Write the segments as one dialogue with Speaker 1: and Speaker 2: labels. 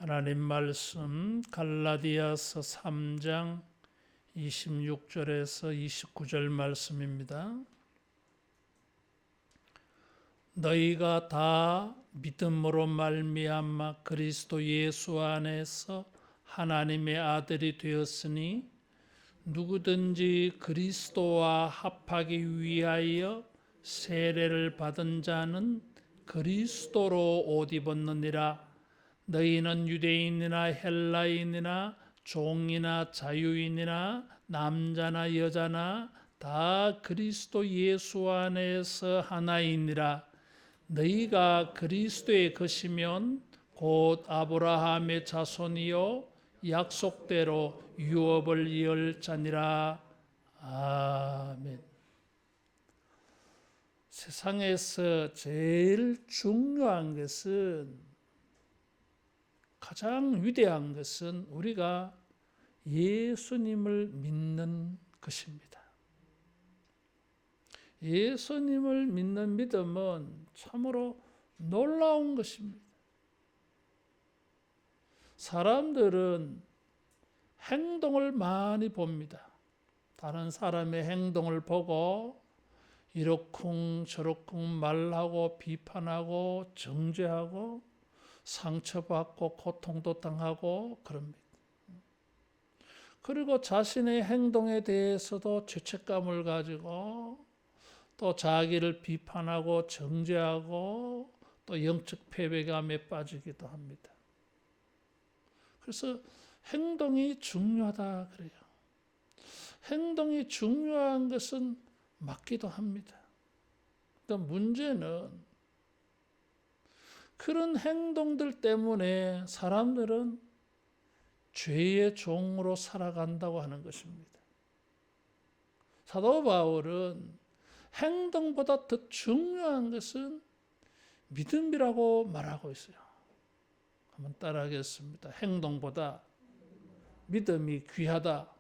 Speaker 1: 하나님 말씀 갈라디아서 3장 26절에서 29절 말씀입니다. 너희가 다 믿음으로 말미암아 그리스도 예수 안에서 하나님의 아들이 되었으니 누구든지 그리스도와 합하기 위하여 세례를 받은 자는 그리스도로 옷 입었느니라. 너희는 유대인이나 헬라인이나 종이나 자유인이나 남자나 여자나 다 그리스도 예수 안에서 하나이니라. 너희가 그리스도의 것이면 곧 아브라함의 자손이요 약속대로 유업을 이을 자니라. 아멘. 세상에서 제일 중요한 것은, 가장 위대한 것은 우리가 예수님을 믿는 것입니다. 예수님을 믿는 믿음은 참으로 놀라운 것입니다. 사람들은 행동을 많이 봅니다. 다른 사람의 행동을 보고 이러쿵 저러쿵 말하고 비판하고 정죄하고 상처받고 고통도 당하고 그럽니다. 그리고 자신의 행동에 대해서도 죄책감을 가지고 또 자기를 비판하고 정죄하고 또 영적 패배감에 빠지기도 합니다. 그래서 행동이 중요하다 그래요. 행동이 중요한 것은 맞기도 합니다. 그러니까 문제는 그런 행동들 때문에 사람들은 죄의 종으로 살아간다고 하는 것입니다. 사도 바울은 행동보다 더 중요한 것은 믿음이라고 말하고 있어요. 한번 따라하겠습니다. 행동보다 믿음이 귀하다.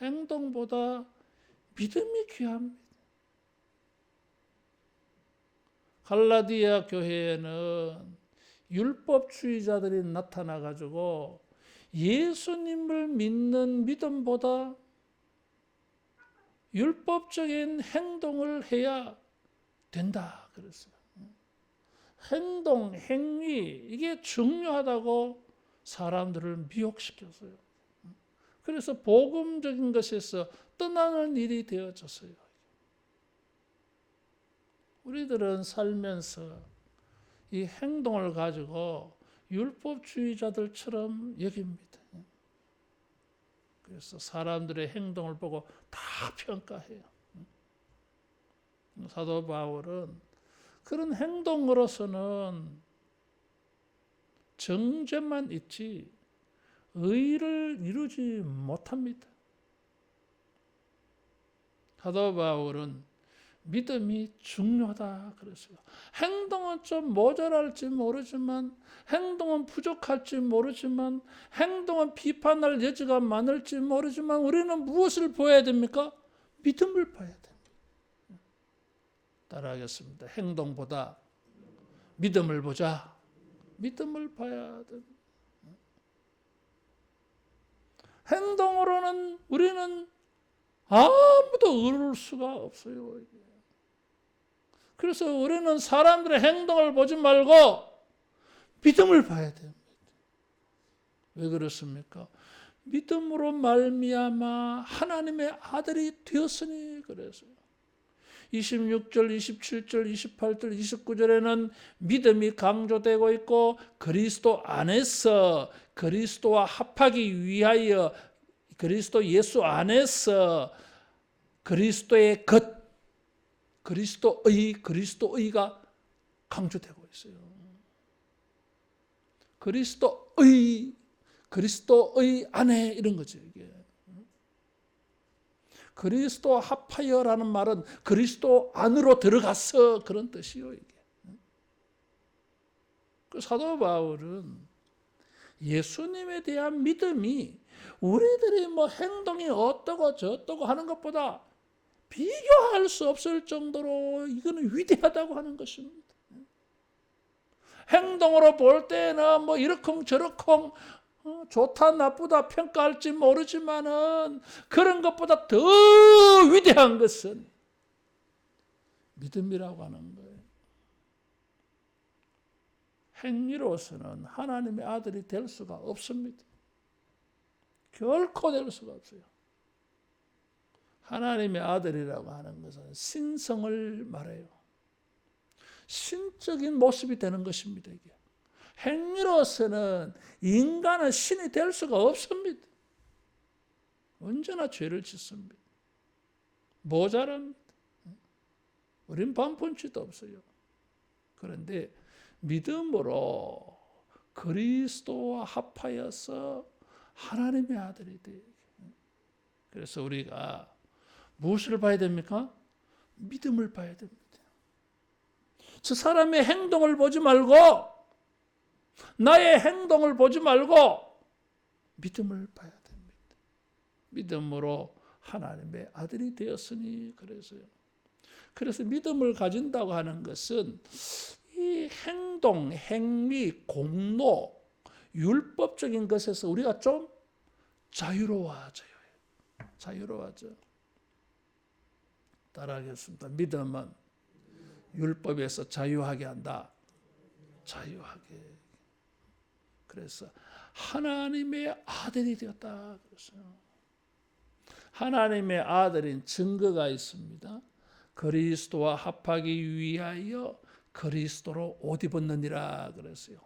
Speaker 1: 행동보다 믿음이 귀합니다. 갈라디아 교회에는 율법주의자들이 나타나가지고 예수님을 믿는 믿음보다 율법적인 행동을 해야 된다 그랬어요. 행동, 행위 이게 중요하다고 사람들을 미혹시켰어요. 그래서 복음적인 것에서 떠나는 일이 되어졌어요. 우리들은 살면서 이 행동을 가지고 율법주의자들처럼 여깁니다. 그래서 사람들의 행동을 보고 다 평가해요. 사도 바울은 그런 행동으로서는 정죄만 있지 의를 이루지 못합니다. 사도 바울은 믿음이 중요하다 그랬어요. 행동은 좀 모자랄지 모르지만, 행동은 부족할지 모르지만, 행동은 비판할 여지가 많을지 모르지만 우리는 무엇을 보여야 됩니까? 믿음을 봐야 됩니다. 따라하겠습니다. 행동보다 믿음을 보자. 믿음을 봐야 됩니다. 행동으로는 우리는 아무도 얻을 수가 없어요. 그래서 우리는 사람들의 행동을 보지 말고 믿음을 봐야 됩니다. 왜 그렇습니까? 믿음으로 말미암아 하나님의 아들이 되었으니 그래서요. 26절, 27절, 28절, 29절에는 믿음이 강조되고 있고 그리스도 안에서 그리스도와 합하기 위하여 그리스도 예수 안에서 그리스도의 것, 그리스도의가 강조되고 있어요. 그리스도의 안에 이런 거죠. 이게. 그리스도 합하여라는 말은 그리스도 안으로 들어갔어 그런 뜻이요. 이게. 그 사도 바울은 예수님에 대한 믿음이 우리들이 뭐 행동이 어떠고 저떠고 하는 것보다 비교할 수 없을 정도로 이거는 위대하다고 하는 것입니다. 행동으로 볼 때는 뭐 이러쿵 저러쿵 좋다 나쁘다 평가할지 모르지만은 그런 것보다 더 위대한 것은 믿음이라고 하는 거예요. 행위로서는 하나님의 아들이 될 수가 없습니다. 결코 될 수가 없어요. 하나님의 아들이라고 하는 것은 신성을 말해요. 신적인 모습이 되는 것입니다. 이게. 행위로서는 인간은 신이 될 수가 없습니다. 언제나 죄를 짓습니다. 모자랍니다. 우린 반푼치도 없어요. 그런데 믿음으로 그리스도와 합하여서 하나님의 아들이 돼. 그래서 우리가 무엇을 봐야 됩니까? 믿음을 봐야 됩니다. 저 사람의 행동을 보지 말고 나의 행동을 보지 말고 믿음을 봐야 됩니다. 믿음으로 하나님의 아들이 되었으니 그래서요. 그래서 믿음을 가진다고 하는 것은 이 행동, 행위, 공로, 율법적인 것에서 우리가 좀 자유로워져요. 자유로워져. 따라하겠습니다. 믿음은 율법에서 자유하게 한다. 자유하게. 그래서 하나님의 아들이 되었다. 그랬어요. 하나님의 아들인 증거가 있습니다. 그리스도와 합하기 위하여 그리스도로 옷 입었느니라 그랬어요.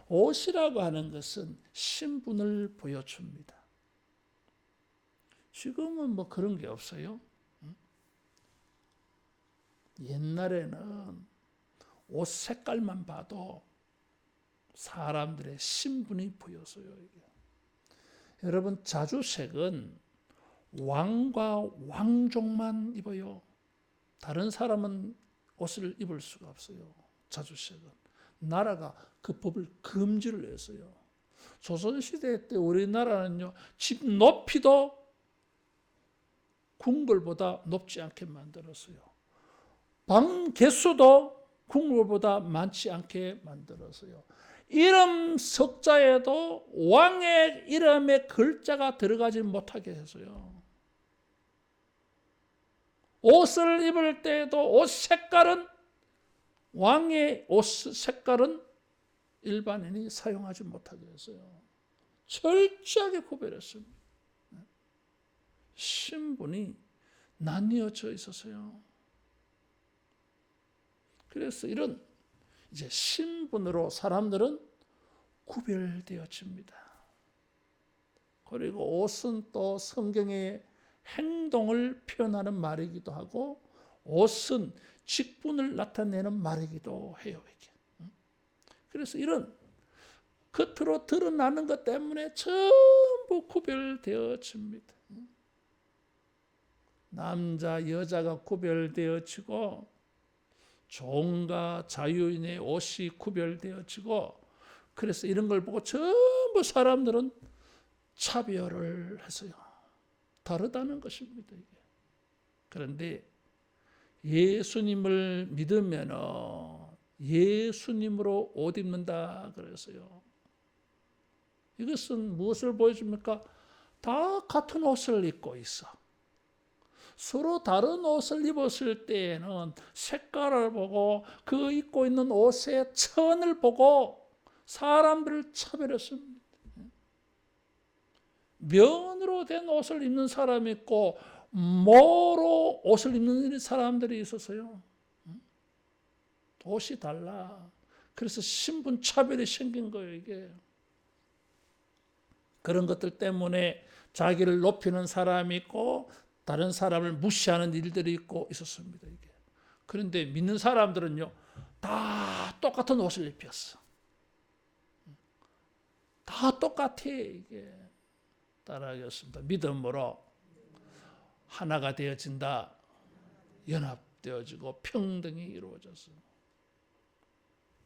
Speaker 1: 옷이라고 하는 것은 신분을 보여줍니다. 지금은 뭐 그런 게 없어요. 옛날에는 옷 색깔만 봐도 사람들의 신분이 보였어요. 이게. 여러분 자주색은 왕과 왕족만 입어요. 다른 사람은 옷을 입을 수가 없어요. 자주색은. 나라가 그 법을 금지를 했어요. 조선시대 때 우리나라는요, 집 높이도 궁궐보다 높지 않게 만들었어요. 방 개수도 궁궐보다 많지 않게 만들었어요. 이름 석자에도 왕의 이름의 글자가 들어가지 못하게 했어요. 옷을 입을 때에도 옷 색깔은 왕의 옷 색깔은 일반인이 사용하지 못하게 했어요. 철저하게 구별했습니다. 신분이 나뉘어져 있었어요. 그래서 이런 이제 신분으로 사람들은 구별되어집니다. 그리고 옷은 또 성경의 행동을 표현하는 말이기도 하고 옷은 직분을 나타내는 말이기도 해요. 이게. 그래서 이런 겉으로 드러나는 것 때문에 전부 구별되어집니다. 남자, 여자가 구별되어지고 종과 자유인의 옷이 구별되어지고 그래서 이런 걸 보고 전부 사람들은 차별을 했어요. 다르다는 것입니다. 이게. 그런데 예수님을 믿으면 예수님으로 옷 입는다 그랬어요. 이것은 무엇을 보여줍니까? 다 같은 옷을 입고 있어. 서로 다른 옷을 입었을 때에는 색깔을 보고 그 입고 있는 옷의 천을 보고 사람들을 차별했습니다. 면으로 된 옷을 입는 사람이 있고 모로 옷을 입는 사람들이 있었어요. 옷이 달라. 그래서 신분 차별이 생긴 거예요. 이게. 그런 것들 때문에 자기를 높이는 사람이 있고 다른 사람을 무시하는 일들이 있고 있었습니다. 이게. 그런데 믿는 사람들은요, 다 똑같은 옷을 입혔어. 다 똑같아. 이게. 따라하겠습니다. 믿음으로 하나가 되어진다. 연합되어지고 평등이 이루어져서.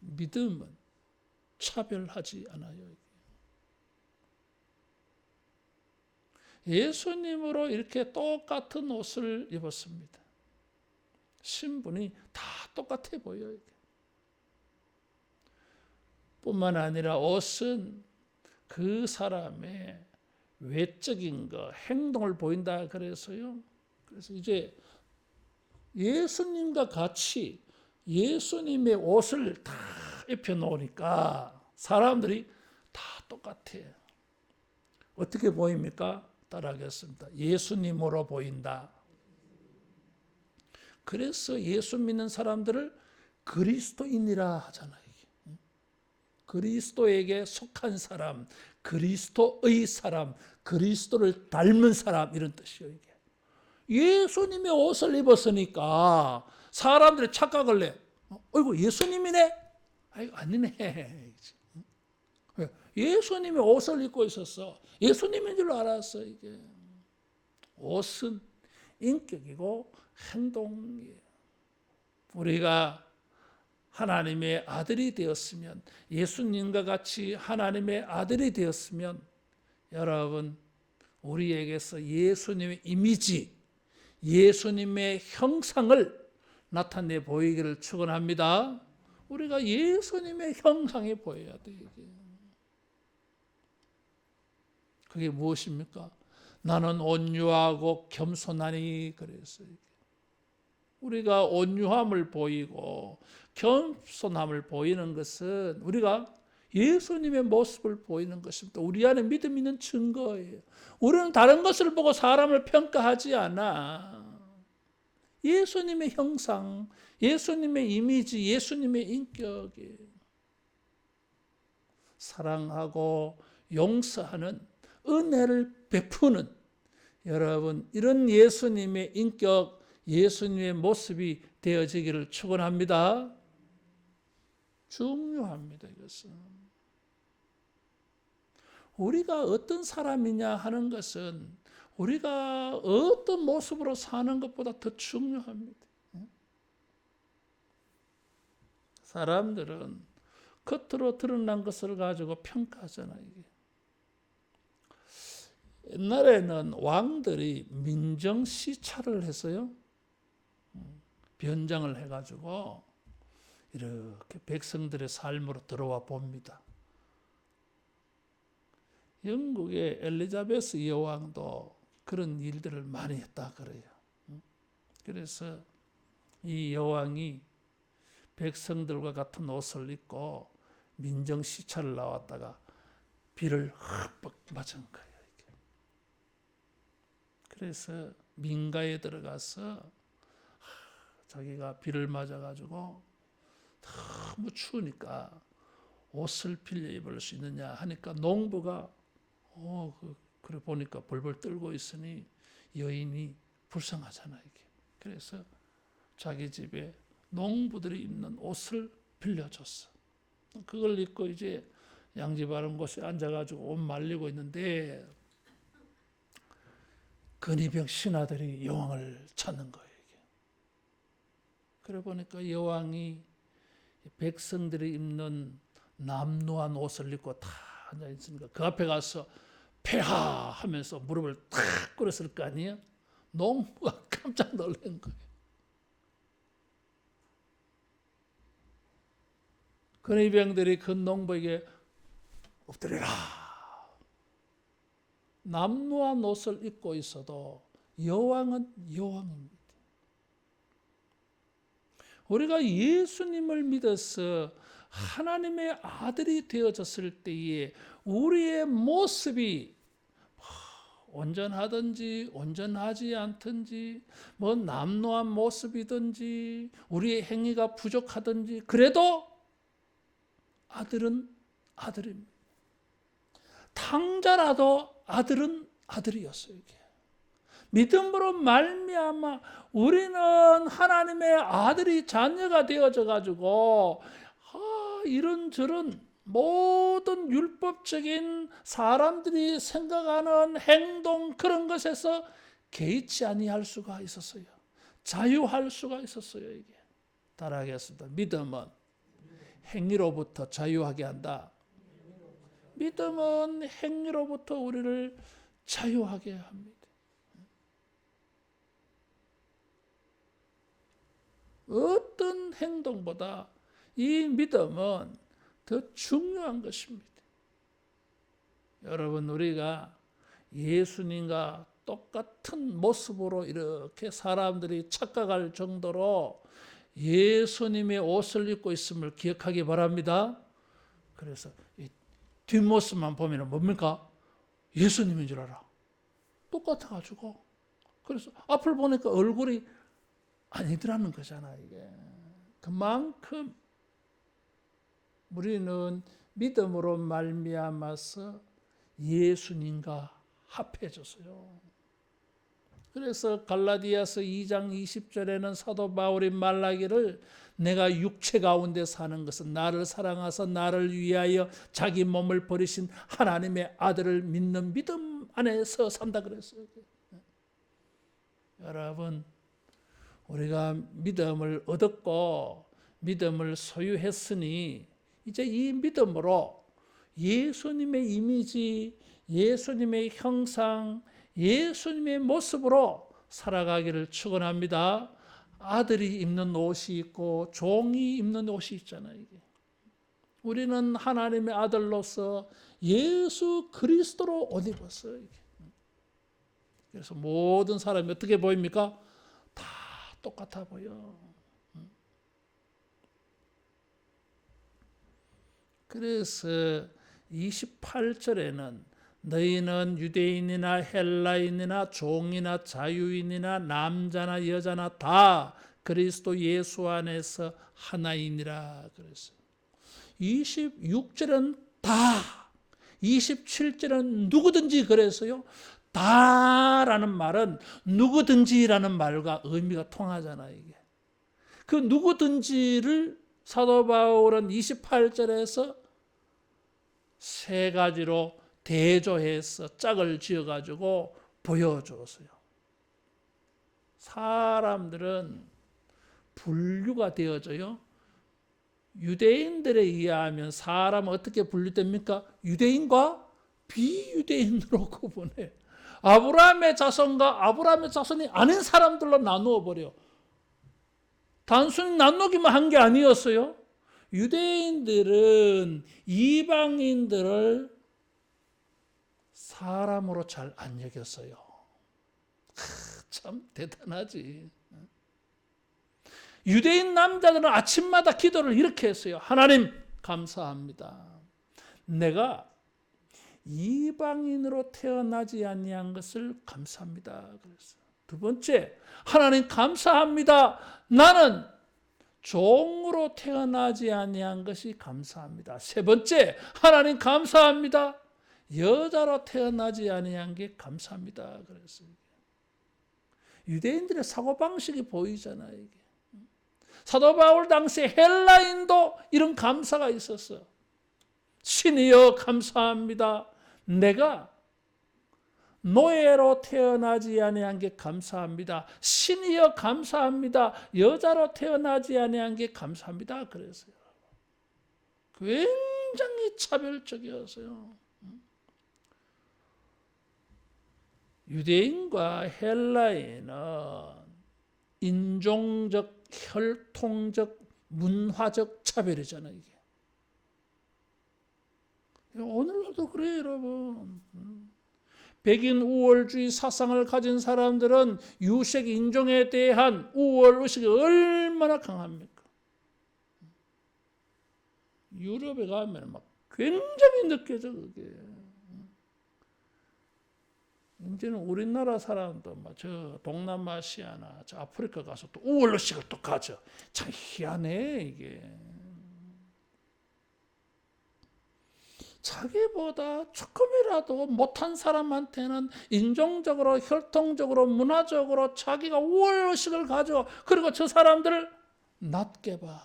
Speaker 1: 믿음은 차별하지 않아요. 예수님으로 이렇게 똑같은 옷을 입었습니다. 신분이 다 똑같아 보여요. 뿐만 아니라 옷은 그 사람의 외적인 거, 행동을 보인다 그래서요. 그래서 이제 예수님과 같이 예수님의 옷을 다 입혀 놓으니까 사람들이 다 똑같아. 어떻게 보입니까? 따라하겠습니다. 예수님으로 보인다. 그래서 예수 믿는 사람들을 그리스도인이라 하잖아요. 그리스도에게 속한 사람, 그리스도의 사람, 그리스도를 닮은 사람 이런 뜻이에요. 이게. 예수님의 옷을 입었으니까 사람들이 착각을 해. 어이구 예수님이네? 아이고 아니네. 예수님의 옷을 입고 있었어. 예수님인 줄 알았어. 이게 옷은 인격이고 행동이에요. 우리가 하나님의 아들이 되었으면, 예수님과 같이 하나님의 아들이 되었으면 여러분 우리에게서 예수님의 이미지, 예수님의 형상을 나타내 보이기를 축원합니다. 우리가 예수님의 형상이 보여야 돼. 그게 무엇입니까? 나는 온유하고 겸손하니 그랬어요. 우리가 온유함을 보이고 겸손함을 보이는 것은 우리가 예수님의 모습을 보이는 것입니다. 우리 안에 믿음 있는 증거예요. 우리는 다른 것을 보고 사람을 평가하지 않아. 예수님의 형상, 예수님의 이미지, 예수님의 인격이에요. 사랑하고 용서하는, 은혜를 베푸는, 여러분 이런 예수님의 인격, 예수님의 모습이 되어지기를 축원합니다. 중요합니다. 이것은 우리가 어떤 사람이냐 하는 것은 우리가 어떤 모습으로 사는 것보다 더 중요합니다. 사람들은 겉으로 드러난 것을 가지고 평가하잖아요. 이게. 옛날에는 왕들이 민정시찰을 했어요. 변장을 해가지고 이렇게 백성들의 삶으로 들어와 봅니다. 영국의 엘리자베스 여왕도 그런 일들을 많이 했다 그래요. 그래서 이 여왕이 백성들과 같은 옷을 입고 민정시찰을 나왔다가 비를 흠뻑 맞은 거예요. 그래서 민가에 들어가서 자기가 비를 맞아가지고 너무 추우니까 옷을 빌려 입을 수 있느냐 하니까 농부가 그래 보니까 벌벌 떨고 있으니 여인이 불쌍하잖아 이게. 그래서 자기 집에 농부들이 입는 옷을 빌려줬어. 그걸 입고 이제 양지 바른 곳에 앉아가지고 옷 말리고 있는데 근위병 신하들이 여왕을 찾는 거예요. 이게. 그래 보니까 여왕이 백성들이 입는 남루한 옷을 입고 다 앉아 있으니까 그 앞에 가서 폐하 하면서 무릎을 탁 꿇었을 거 아니에요? 농부가 깜짝 놀란 거예요. 근위병들이 그 농부에게 엎드려라. 남루한 옷을 입고 있어도 여왕은 여왕입니다. 우리가 예수님을 믿어서 하나님의 아들이 되어졌을 때에 우리의 모습이 온전하든지 온전하지 않든지 뭐 남루한 모습이든지 우리의 행위가 부족하든지 그래도 아들은 아들입니다. 탕자라도 아들은 아들이었어요. 이게. 믿음으로 말미암아 우리는 하나님의 아들이 자녀가 되어져 가지고 이런저런 모든 율법적인 사람들이 생각하는 행동 그런 것에서 개의치 아니할 수가 있었어요. 자유할 수가 있었어요. 이게. 따라하겠습니다. 믿음은 행위로부터 자유하게 한다. 믿음은 행위로부터 우리를 자유하게 합니다. 어떤 행동보다 이 믿음은 더 중요한 것입니다. 여러분, 우리가 예수님과 똑같은 모습으로 이렇게 사람들이 착각할 정도로 예수님의 옷을 입고 있음을 기억하기 바랍니다. 그래서 이 뒷모습만 보면 뭡니까? 예수님인 줄 알아. 똑같아가지고. 그래서 앞을 보니까 얼굴이 아니더라는 거잖아, 이게. 그만큼 우리는 믿음으로 말미암아서 예수님과 합해졌어요. 그래서 갈라디아서 2장 20절에는 사도 바울이 말하기를 내가 육체 가운데 사는 것은 나를 사랑하사 나를 위하여 자기 몸을 버리신 하나님의 아들을 믿는 믿음 안에서 산다 그랬어요. 여러분, 우리가 믿음을 얻었고 믿음을 소유했으니 이제 이 믿음으로 예수님의 이미지, 예수님의 형상, 예수님의 모습으로 살아가기를 축원합니다. 아들이 입는 옷이 있고 종이 입는 옷이 있잖아요. 이게. 우리는 하나님의 아들로서 예수 그리스도로 옷 입었어요. 이게. 그래서 모든 사람이 어떻게 보입니까? 다 똑같아 보여. 그래서 28절에는 너희는 유대인이나 헬라인이나 종이나 자유인이나 남자나 여자나 다 그리스도 예수 안에서 하나이니라 그랬어요. 26절은 다, 27절은 누구든지 그랬어요. 다라는 말은 누구든지라는 말과 의미가 통하잖아요. 이게. 그 누구든지를 사도 바울은 28절에서 세 가지로 대조해서 짝을 지어가지고 보여줬어요. 사람들은 분류가 되어져요. 유대인들에 의하면 사람은 어떻게 분류됩니까? 유대인과 비유대인으로 구분해. 아브라함의 자손과 아브라함의 자손이 아닌 사람들로 나누어 버려. 단순히 나누기만 한 게 아니었어요. 유대인들은 이방인들을 사람으로 잘 안 여겼어요. 참 대단하지. 유대인 남자들은 아침마다 기도를 이렇게 했어요. 하나님 감사합니다. 내가 이방인으로 태어나지 아니한 것을 감사합니다. 그랬어요. 두 번째, 하나님 감사합니다. 나는 종으로 태어나지 아니한 것이 감사합니다. 세 번째, 하나님 감사합니다. 여자로 태어나지 아니한 게 감사합니다. 그랬어요. 유대인들의 사고방식이 보이잖아요. 이게. 사도 바울 당시에 헬라인도 이런 감사가 있었어. 신이여 감사합니다. 내가 노예로 태어나지 아니한 게 감사합니다. 신이여 감사합니다. 여자로 태어나지 아니한 게 감사합니다. 그랬어요. 굉장히 차별적이었어요. 유대인과 헬라인은 인종적, 혈통적, 문화적 차별이잖아요. 이게. 오늘날도 그래요, 여러분. 백인 우월주의 사상을 가진 사람들은 유색 인종에 대한 우월 의식이 얼마나 강합니까? 유럽에 가면 막 굉장히 느껴져, 그게. 이제는 우리나라 사람도 막 저 동남아시아나 저 아프리카 가서 또 우월 의식을 또 가져. 참 희한해, 이게. 자기보다 조금이라도 못한 사람한테는 인종적으로, 혈통적으로, 문화적으로 자기가 우월의식을 가져. 그리고 저 사람들을 낮게 봐.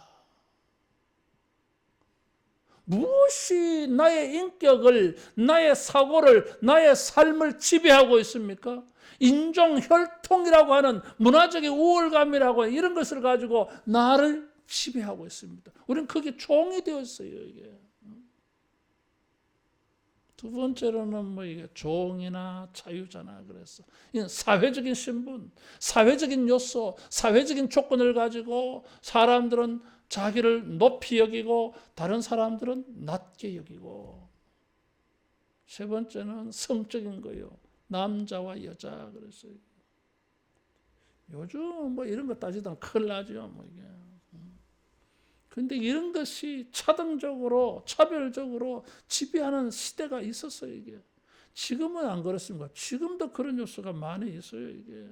Speaker 1: 무엇이 나의 인격을, 나의 사고를, 나의 삶을 지배하고 있습니까? 인종, 혈통이라고 하는 문화적인 우월감이라고 하는 이런 것을 가지고 나를 지배하고 있습니다. 우리는 그게 종이 되었어요, 이게. 두 번째로는 뭐 이게 종이나 자유잖아. 그래서 이건 사회적인 신분, 사회적인 요소, 사회적인 조건을 가지고 사람들은 자기를 높이 여기고 다른 사람들은 낮게 여기고, 세 번째는 성적인 거예요. 남자와 여자. 그랬어요. 요즘 뭐 이런 거 따지다 큰일 나죠. 뭐 이게. 근데 이런 것이 차등적으로, 차별적으로 지배하는 시대가 있었어요, 이게. 지금은 안 그렇습니까? 지금도 그런 요소가 많이 있어요, 이게.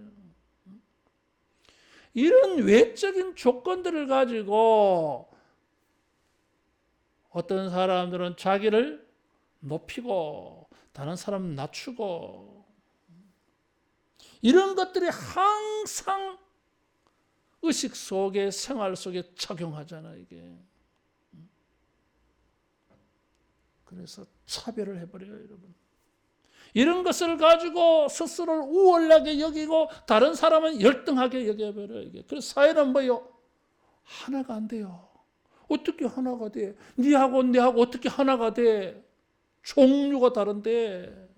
Speaker 1: 이런 외적인 조건들을 가지고 어떤 사람들은 자기를 높이고 다른 사람은 낮추고, 이런 것들이 항상 의식 속에, 생활 속에 작용하잖아요, 이게. 그래서 차별을 해버려요, 여러분. 이런 것을 가지고 스스로를 우월하게 여기고 다른 사람은 열등하게 여겨버려요, 이게. 그래서 사회는 뭐요? 하나가 안 돼요. 어떻게 하나가 돼? 니하고 내하고 어떻게 하나가 돼? 종류가 다른데.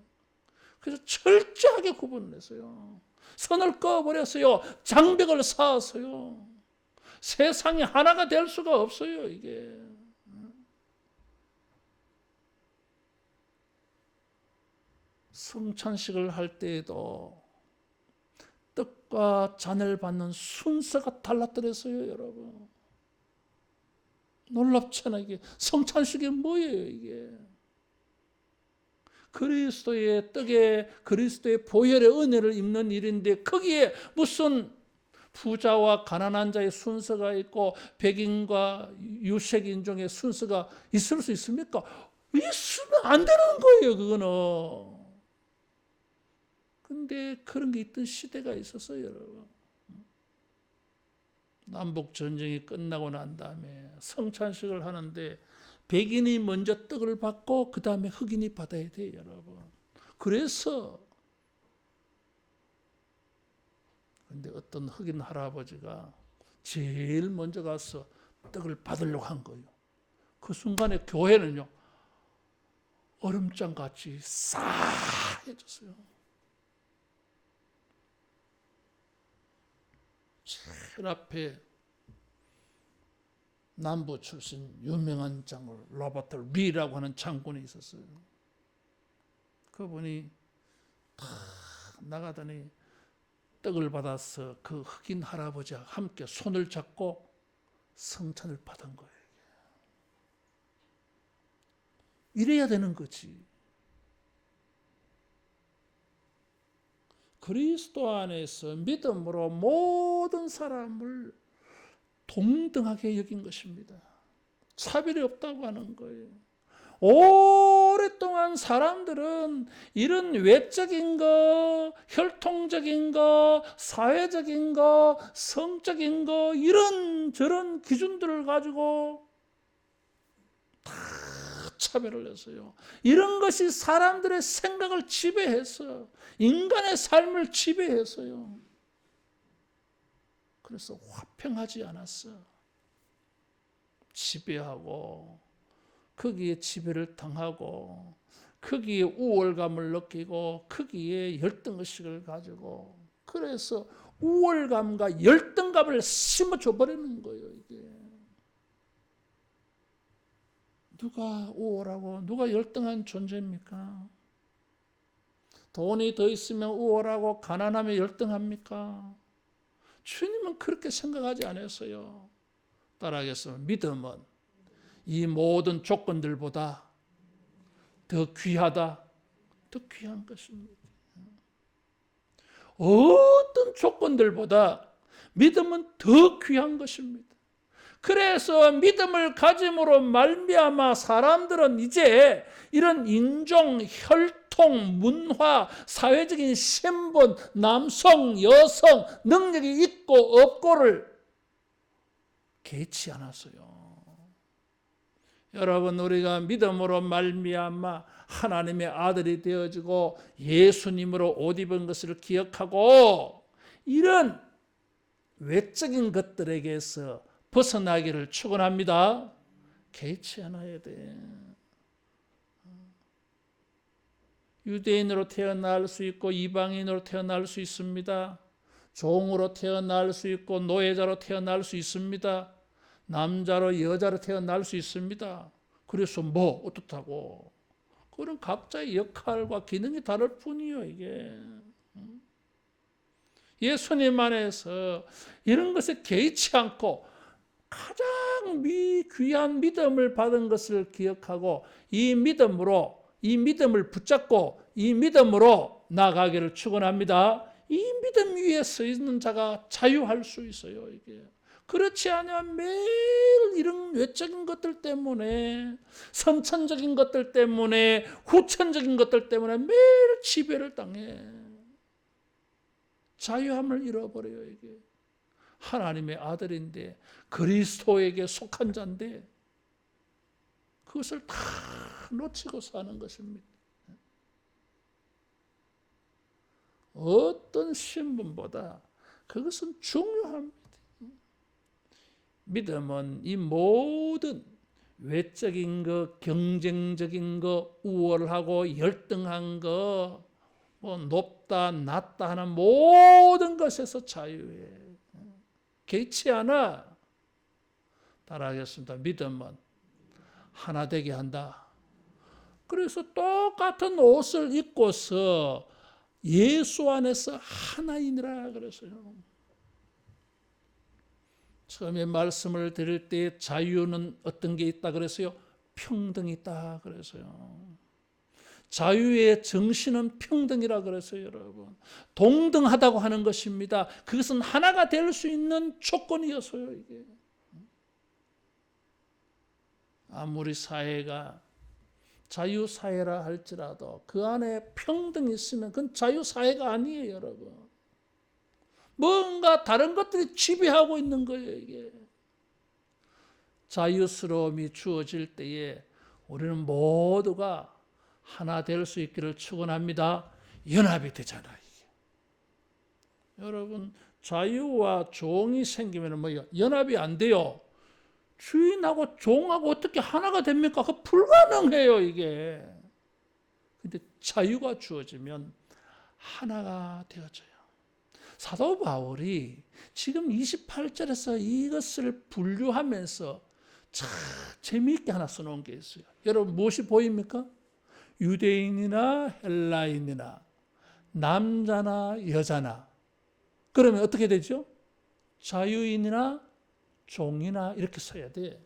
Speaker 1: 그래서 철저하게 구분을 했어요. 선을 꺼버렸어요. 장벽을 쌓았어요. 세상이 하나가 될 수가 없어요, 이게. 성찬식을 할 때에도 떡과 잔을 받는 순서가 달랐더랬어요, 여러분. 놀랍잖아요, 이게. 성찬식이 뭐예요, 이게. 그리스도의 떡에 그리스도의 보혈의 은혜를 입는 일인데, 거기에 무슨 부자와 가난한 자의 순서가 있고 백인과 유색 인종의 순서가 있을 수 있습니까? 있으면 안 되는 거예요, 그거는. 근데 그런 게 있던 시대가 있었어요, 여러분. 남북 전쟁이 끝나고 난 다음에 성찬식을 하는데 백인이 먼저 떡을 받고 그 다음에 흑인이 받아야 돼요, 여러분. 그래서 근데 어떤 흑인 할아버지가 제일 먼저 가서 떡을 받으려고 한 거예요. 그 순간에 교회는요, 얼음장같이 싸해졌어요. 제일 앞에 남부 출신 유명한 장군 로버트 리라고 하는 장군이 있었어요. 그분이 탁 나가더니 떡을 받아서 그 흑인 할아버지와 함께 손을 잡고 성찬을 받은 거예요. 이래야 되는 거지. 그리스도 안에서 믿음으로 모든 사람을 동등하게 여긴 것입니다. 차별이 없다고 하는 거예요. 오랫동안 사람들은 이런 외적인 거, 혈통적인 거, 사회적인 거, 성적인 거, 이런저런 기준들을 가지고 다 차별을 했어요. 이런 것이 사람들의 생각을 지배해서 인간의 삶을 지배했어요. 그래서 화평하지 않았어. 지배하고 거기에 지배를 당하고 거기에 우월감을 느끼고 거기에 열등의식을 가지고, 그래서 우월감과 열등감을 심어줘 버리는 거예요, 이게. 누가 우월하고 누가 열등한 존재입니까? 돈이 더 있으면 우월하고 가난하면 열등합니까? 주님은 그렇게 생각하지 않았어요. 따라하겠습니다. 믿음은 이 모든 조건들보다 더 귀하다, 더 귀한 것입니다. 어떤 조건들보다 믿음은 더 귀한 것입니다. 그래서 믿음을 가짐으로 말미암아 사람들은 이제 이런 인종, 혈통, 문화, 사회적인 신분, 남성, 여성, 능력이 있고 없고를 개의치 않았어요. 여러분, 우리가 믿음으로 말미암아 하나님의 아들이 되어지고 예수님으로 옷 입은 것을 기억하고 이런 외적인 것들에게서 벗어나기를 축원합니다. 개의치 않아야 돼. 유대인으로 태어날 수 있고 이방인으로 태어날 수 있습니다. 종으로 태어날 수 있고 노예자로 태어날 수 있습니다. 남자로 여자로 태어날 수 있습니다. 그래서 뭐 어떻다고. 그런 각자의 역할과 기능이 다를 뿐이요, 이게. 예수님 안에서 이런 것에 개의치 않고 가장 귀한 믿음을 받은 것을 기억하고 이 믿음을 붙잡고 이 믿음으로 나아가기를 축원합니다. 이 믿음 위에 서 있는 자가 자유할 수 있어요, 이게. 그렇지 않으면 매일 이런 외적인 것들 때문에, 선천적인 것들 때문에, 후천적인 것들 때문에 매일 지배를 당해. 자유함을 잃어버려요, 이게. 하나님의 아들인데, 그리스도에게 속한 자인데, 그것을 다 놓치고 사는 것입니다. 어떤 신분보다 그것은 중요합니다. 믿음은 이 모든 외적인 것, 경쟁적인 것, 우월하고 열등한 것, 뭐 높다 낮다 하는 모든 것에서 자유해. 개의치 않아. 따라하겠습니다. 믿음은 하나 되게 한다. 그래서 똑같은 옷을 입고서 예수 안에서 하나이니라 그랬어요. 처음에 말씀을 드릴 때 자유는 어떤 게 있다 그랬어요? 평등이 있다 그랬어요. 자유의 정신은 평등이라 그랬어요, 여러분. 동등하다고 하는 것입니다. 그것은 하나가 될 수 있는 조건이었어요, 이게. 아무리 사회가 자유사회라 할지라도 그 안에 평등이 있으면 그건 자유사회가 아니에요, 여러분. 뭔가 다른 것들이 지배하고 있는 거예요, 이게. 자유스러움이 주어질 때에 우리는 모두가 하나 될 수 있기를 축원합니다. 연합이 되잖아요, 이게. 여러분, 자유와 종이 생기면 뭐예요? 연합이 안 돼요. 주인하고 종하고 어떻게 하나가 됩니까? 그 불가능해요, 이게. 근데 자유가 주어지면 하나가 되어져요. 사도 바울이 지금 28절에서 이것을 분류하면서 참 재미있게 하나 써놓은 게 있어요. 여러분, 무엇이 보입니까? 유대인이나 헬라인이나 남자나 여자나, 그러면 어떻게 되죠? 자유인이나 종이나 이렇게 써야 돼.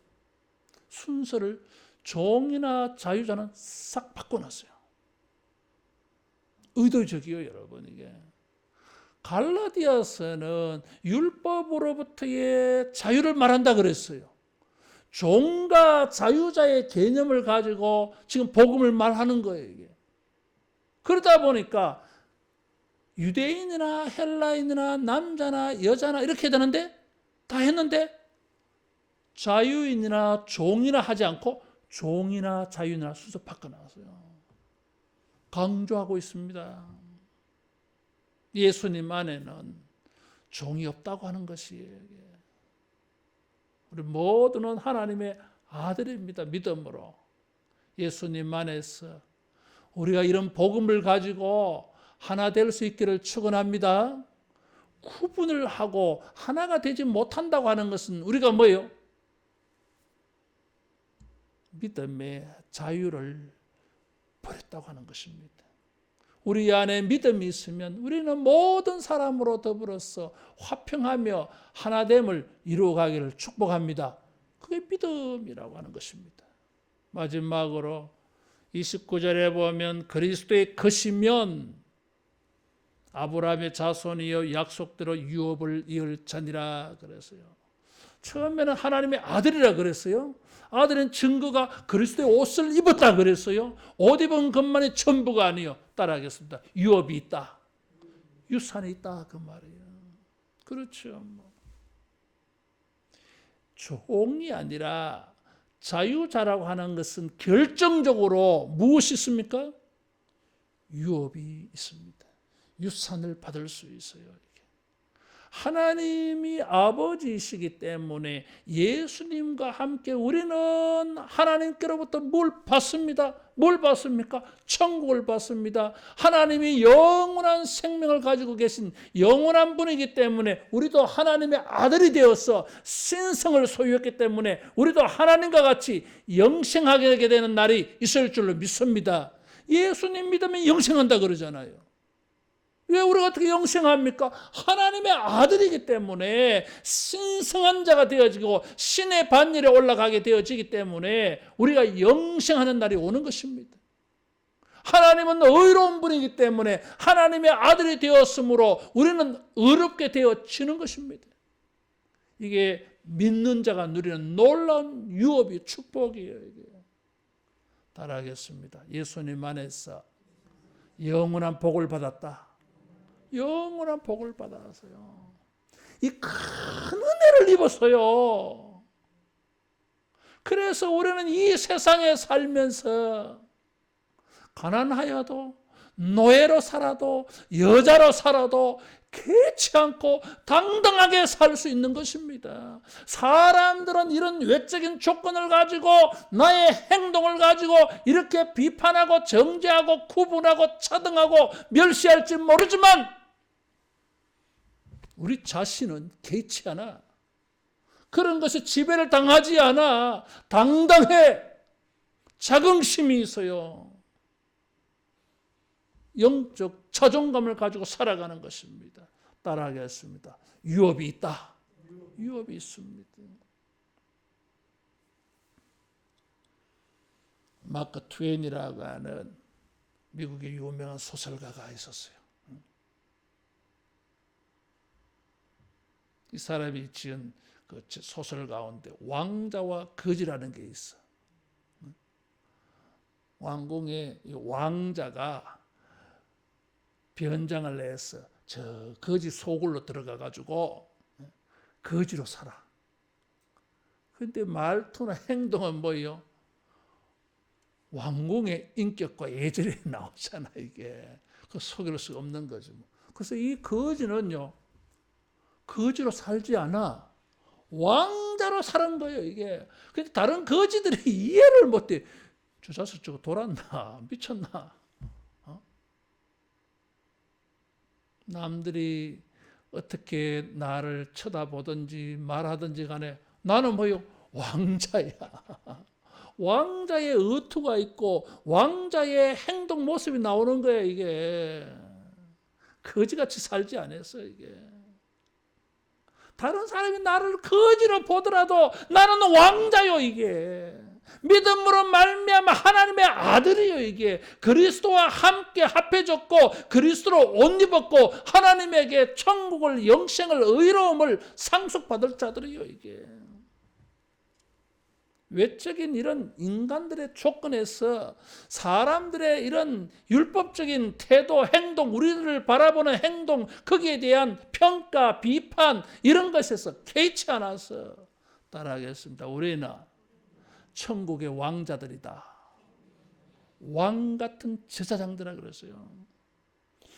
Speaker 1: 순서를 종이나 자유자는 싹 바꿔놨어요. 의도적이요, 여러분. 이게 갈라디아서는 율법으로부터의 자유를 말한다 그랬어요. 종과 자유자의 개념을 가지고 지금 복음을 말하는 거예요, 이게. 그러다 보니까 유대인이나 헬라인이나 남자나 여자나 이렇게 되는데, 다 했는데 자유인이나 종이나 하지 않고 종이나 자유인이나 순서 바꿔나왔어요. 강조하고 있습니다. 예수님 안에는 종이 없다고 하는 것이에요. 우리 모두는 하나님의 아들입니다. 믿음으로. 예수님 안에서 우리가 이런 복음을 가지고 하나 될 수 있기를 축원합니다. 구분을 하고 하나가 되지 못한다고 하는 것은 우리가 뭐예요? 믿음의 자유를 버렸다고 하는 것입니다. 우리 안에 믿음이 있으면 우리는 모든 사람으로 더불어서 화평하며 하나됨을 이루어가기를 축복합니다. 그게 믿음이라고 하는 것입니다. 마지막으로 29절에 보면 그리스도의 것이면 아브라함의 자손이여 약속대로 유업을 이을 자니라 그랬어요. 처음에는 하나님의 아들이라 그랬어요. 아들은 증거가 그리스도의 옷을 입었다 그랬어요. 옷 입은 것만이 전부가 아니요. 따라하겠습니다. 유업이 있다. 유산이 있다 그 말이에요. 그렇죠. 종이 아니라 자유자라고 하는 것은 결정적으로 무엇이 있습니까? 유업이 있습니다. 유산을 받을 수 있어요. 하나님이 아버지이시기 때문에 예수님과 함께 우리는 하나님께로부터 뭘 받습니다. 뭘 받습니까? 천국을 받습니다. 하나님이 영원한 생명을 가지고 계신 영원한 분이기 때문에 우리도 하나님의 아들이 되어서 신성을 소유했기 때문에 우리도 하나님과 같이 영생하게 되는 날이 있을 줄로 믿습니다. 예수님 믿으면 영생한다 그러잖아요. 왜 우리가 어떻게 영생합니까? 하나님의 아들이기 때문에 신성한 자가 되어지고 신의 반열에 올라가게 되어지기 때문에 우리가 영생하는 날이 오는 것입니다. 하나님은 의로운 분이기 때문에 하나님의 아들이 되었으므로 우리는 의롭게 되어지는 것입니다. 이게 믿는 자가 누리는 놀라운 유업이 축복이에요. 이게. 따라하겠습니다. 예수님 안에서 영원한 복을 받았다. 영원한 복을 받았어요. 이 큰 은혜를 입었어요. 그래서 우리는 이 세상에 살면서 가난하여도 노예로 살아도 여자로 살아도 개치 않고 당당하게 살 수 있는 것입니다. 사람들은 이런 외적인 조건을 가지고 나의 행동을 가지고 이렇게 비판하고 정죄하고 구분하고 차등하고 멸시할지 모르지만 우리 자신은 개의치 않아. 그런 것에 지배를 당하지 않아. 당당해. 자긍심이 있어요. 영적 자존감을 가지고 살아가는 것입니다. 따라하겠습니다. 유업이 있다. 유업이 있습니다. 마크 트웨인이라고 하는 미국의 유명한 소설가가 있었어요. 이 사람이 지은 그 소설 가운데 왕자와 거지라는 게 있어. 왕궁에 왕자가 변장을 내서 저 거지 소굴로 들어가 가지고 거지로 살아. 그런데 말투나 행동은 뭐예요? 왕궁의 인격과 예절이 나오잖아. 이게 그 속일 수 없는 거죠. 그래서 이 거지는요, 거지로 살지 않아. 왕자로 사는 거예요, 이게. 근데 다른 거지들이 이해를 못해. 저 자식 저거 돌았나? 미쳤나? 남들이 어떻게 나를 쳐다보든지 말하든지 간에 나는 뭐요? 왕자야. 왕자의 의투가 있고 왕자의 행동 모습이 나오는 거예요, 이게. 거지같이 살지 않았어, 이게. 다른 사람이 나를 거지로 보더라도 나는 왕자요, 이게. 믿음으로 말미암아 하나님의 아들이요, 이게. 그리스도와 함께 합해졌고 그리스도로 옷 입었고 하나님에게 천국을, 영생을, 의로움을 상속받을 자들이요, 이게. 외적인 이런 인간들의 조건에서 사람들의 이런 율법적인 태도, 행동, 우리들을 바라보는 행동, 거기에 대한 평가, 비판 이런 것에서 개의치 않아서 따라하겠습니다. 우리는 천국의 왕자들이다. 왕 같은 제사장들이라 그랬어요.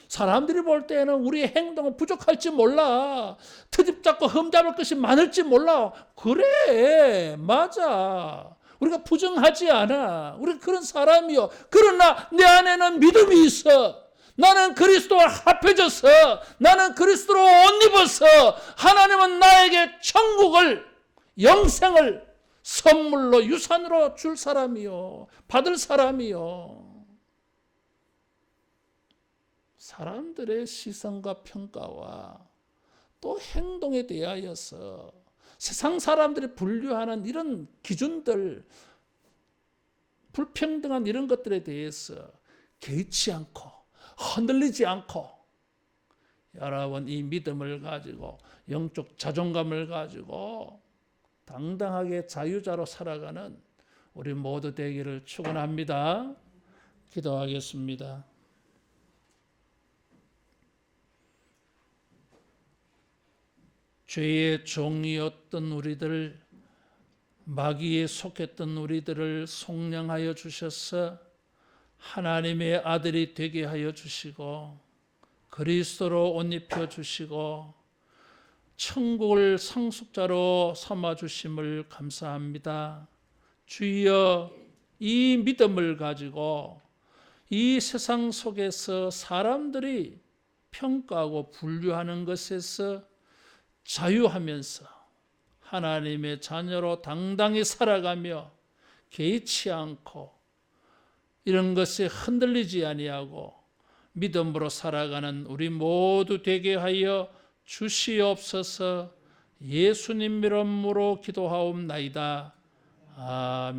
Speaker 1: 사람들이 볼 때는 우리의 행동은 부족할지 몰라. 트집 잡고 흠잡을 것이 많을지 몰라. 그래, 맞아. 우리가 부정하지 않아. 우리 그런 사람이요. 그러나 내 안에는 믿음이 있어. 나는 그리스도와 합해져서, 나는 그리스도로 옷 입어서 하나님은 나에게 천국을, 영생을 선물로, 유산으로 줄 사람이요. 받을 사람이요. 사람들의 시선과 평가와 또 행동에 대하여서 세상 사람들이 분류하는 이런 기준들, 불평등한 이런 것들에 대해서 개의치 않고 흔들리지 않고 여러분 이 믿음을 가지고 영적 자존감을 가지고 당당하게 자유자로 살아가는 우리 모두 되기를 축원합니다. 기도하겠습니다. 죄의 종이었던 우리들, 마귀에 속했던 우리들을 속량하여 주셔서 하나님의 아들이 되게 하여 주시고 그리스도로 옷 입혀 주시고 천국을 상속자로 삼아주심을 감사합니다. 주여, 이 믿음을 가지고 이 세상 속에서 사람들이 평가하고 분류하는 것에서 자유하면서 하나님의 자녀로 당당히 살아가며 개의치 않고 이런 것에 흔들리지 아니하고 믿음으로 살아가는 우리 모두 되게 하여 주시옵소서. 예수님 이름으로 기도하옵나이다. 아멘.